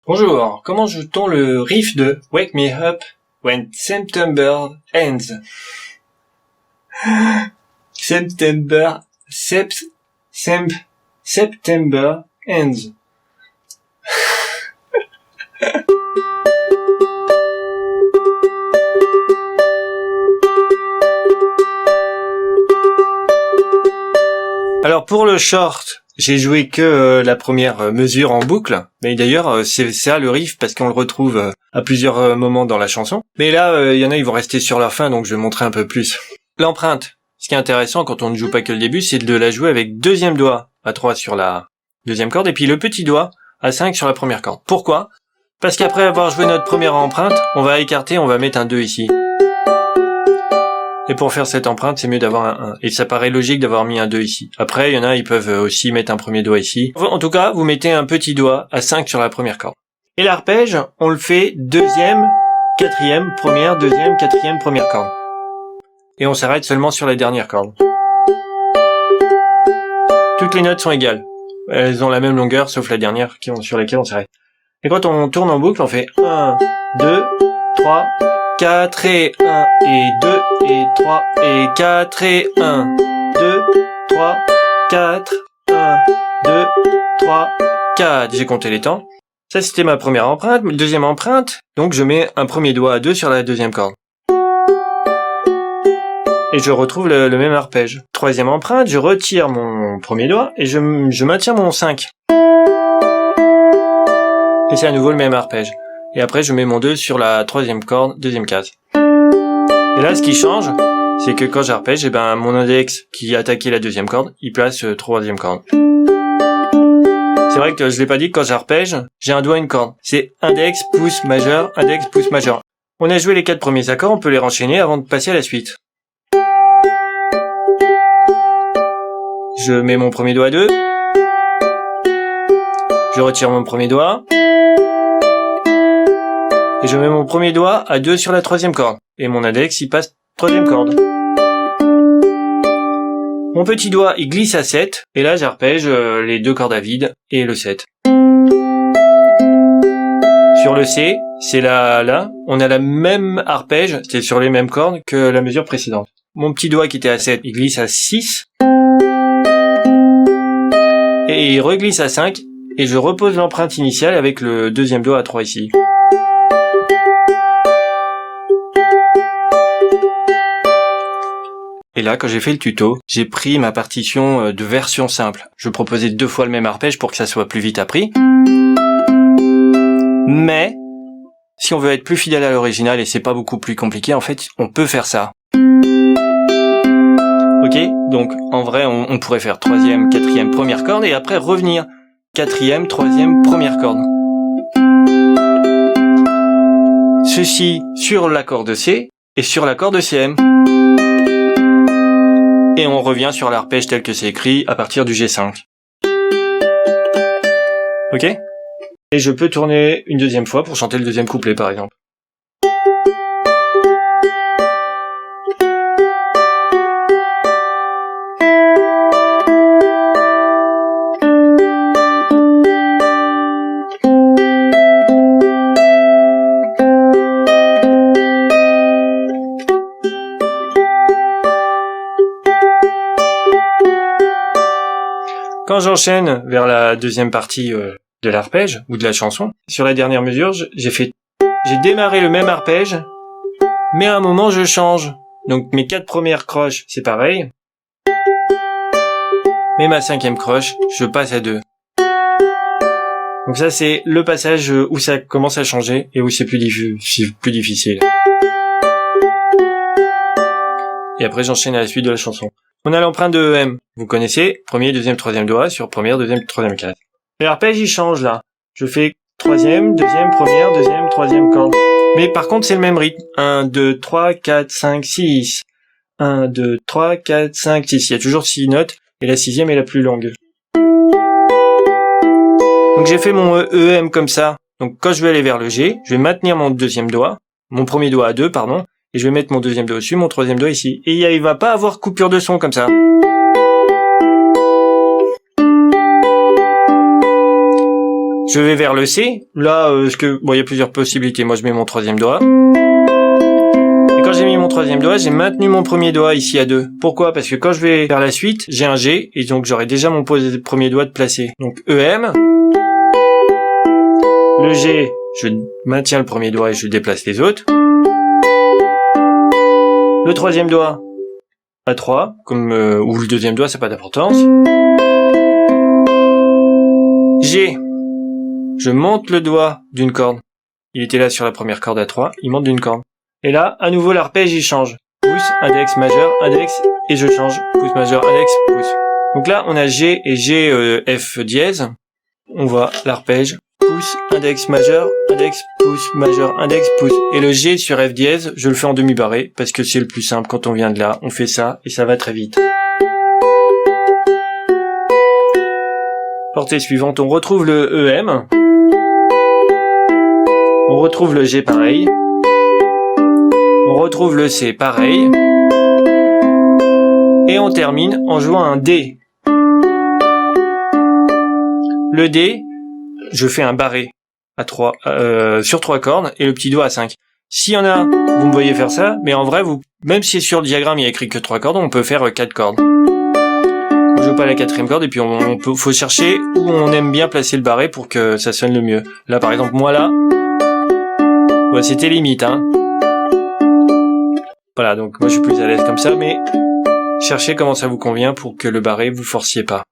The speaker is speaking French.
Bonjour, comment joue-t-on le riff de Wake Me Up When September Ends? September Ends. Alors pour le short, j'ai joué que la première mesure en boucle, mais d'ailleurs c'est ça le riff parce qu'on le retrouve à plusieurs moments dans la chanson. Mais là, il y en a, ils vont rester sur leur fin, donc je vais montrer un peu plus. L'empreinte, ce qui est intéressant quand on ne joue pas que le début, c'est de la jouer avec deuxième doigt à 3 sur la deuxième corde et puis le petit doigt à 5 sur la première corde. Pourquoi? Parce qu'après avoir joué notre première empreinte, on va écarter, on va mettre un 2 ici. Et pour faire cette empreinte, c'est mieux d'avoir un 1. Et ça paraît logique d'avoir mis un 2 ici. Après, il y en a, ils peuvent aussi mettre un premier doigt ici. En tout cas, vous mettez un petit doigt à 5 sur la première corde. Et l'arpège, on le fait deuxième, quatrième, première, deuxième, quatrième, première corde. Et on s'arrête seulement sur la dernière corde. Toutes les notes sont égales. Elles ont la même longueur, sauf la dernière sur laquelle on s'arrête. Et quand on tourne en boucle, on fait 1, 2, 3, 4 et 1 et 2 et 3 et 4 et 1, 2, 3, 4, 1, 2, 3, 4. J'ai compté les temps. Ça, c'était ma première empreinte. Deuxième empreinte, donc je mets un premier doigt à 2 sur la deuxième corde. Et je retrouve le même arpège. Troisième empreinte, je retire mon premier doigt et je maintiens mon 5. Et c'est à nouveau le même arpège. Et après, je mets mon 2 sur la troisième corde, deuxième case. Et là, ce qui change, c'est que quand j'arpège, mon index qui attaquait la deuxième corde, il place troisième corde. C'est vrai que je l'ai pas dit, quand j'arpège, j'ai un doigt, une corde. C'est index, pouce majeur, index, pouce majeur. On a joué les 4 premiers accords, on peut les renchaîner avant de passer à la suite. Je mets mon premier doigt à 2. Je retire mon premier doigt. Et je mets mon premier doigt à 2 sur la troisième corde. Et mon index, il passe troisième corde. Mon petit doigt, il glisse à 7. Et là, j'arpège les 2 cordes à vide et le 7. Sur le C, c'est là, on a la même arpège, c'est sur les mêmes cordes que la mesure précédente. Mon petit doigt qui était à 7, il glisse à 6. Et il reglisse à 5. Et je repose l'empreinte initiale avec le deuxième doigt à 3 ici. Et là, quand j'ai fait le tuto, j'ai pris ma partition de version simple. Je proposais 2 fois le même arpège pour que ça soit plus vite appris. Mais, si on veut être plus fidèle à l'original et c'est pas beaucoup plus compliqué, en fait, on peut faire ça. Ok? Donc, en vrai, on pourrait faire troisième, quatrième, première corde et après revenir. Quatrième, troisième, première corde. Ceci sur l'accord de C et sur l'accord de CM. Et on revient sur l'arpège tel que c'est écrit à partir du G5. Ok? Et je peux tourner une deuxième fois pour chanter le deuxième couplet par exemple. Quand j'enchaîne vers la deuxième partie de l'arpège ou de la chanson, sur la dernière mesure, j'ai démarré le même arpège, mais à un moment je change. Donc mes 4 premières croches, c'est pareil. Mais ma 5e croche, je passe à 2. Donc ça c'est le passage où ça commence à changer et où c'est plus difficile. Et après j'enchaîne à la suite de la chanson. On a l'empreinte de EM. Vous connaissez, premier, deuxième, troisième doigt sur première, deuxième, troisième case. Et l'arpège, il change là. Je fais troisième, deuxième, première, deuxième, troisième corde. Mais par contre, c'est le même rythme. 1, 2, 3, 4, 5, 6. 1, 2, 3, 4, 5, 6. Il y a toujours 6 notes et la 6e est la plus longue. Donc j'ai fait mon EM comme ça. Donc quand je vais aller vers le G, je vais maintenir mon deuxième doigt, mon premier doigt à 2, pardon. Et je vais mettre mon deuxième doigt dessus, mon troisième doigt ici. Et il va pas avoir coupure de son comme ça. Je vais vers le C. Là, il y a plusieurs possibilités. Moi, je mets mon troisième doigt. Et quand j'ai mis mon troisième doigt, j'ai maintenu mon premier doigt ici à 2. Pourquoi? Parce que quand je vais vers la suite, j'ai un G, et donc j'aurai déjà mon premier doigt de placé. Donc EM. Le G, je maintiens le premier doigt et je déplace les autres. Le troisième doigt à 3, ou le deuxième doigt, ça n'a pas d'importance. G, je monte le doigt d'une corde. Il était là sur la première corde à 3, il monte d'une corde. Et là, à nouveau, l'arpège, il change. Pouce, index, majeur, index, et je change. Pouce, majeur, index, pouce. Donc là, on a G et G, F dièse. On voit l'arpège. Pouce, index, majeur, index, pouce, majeur, index, pouce. Et le G sur F dièse, je le fais en demi-barré, parce que c'est le plus simple quand on vient de là. On fait ça, et ça va très vite. Portée suivante, on retrouve le EM. On retrouve le G pareil. On retrouve le C pareil. Et on termine en jouant un D. Le D, je fais un barré à 3, sur 3 cordes et le petit doigt à 5. S'il y en a, vous me voyez faire ça, mais en vrai, même si sur le diagramme il y a écrit que 3 cordes, on peut faire 4 cordes. On joue pas la 4e corde et puis faut chercher où on aime bien placer le barré pour que ça sonne le mieux. Là, par exemple, moi là, ouais, c'était limite, hein. Voilà, donc moi je suis plus à l'aise comme ça, mais cherchez comment ça vous convient pour que le barré vous forciez pas.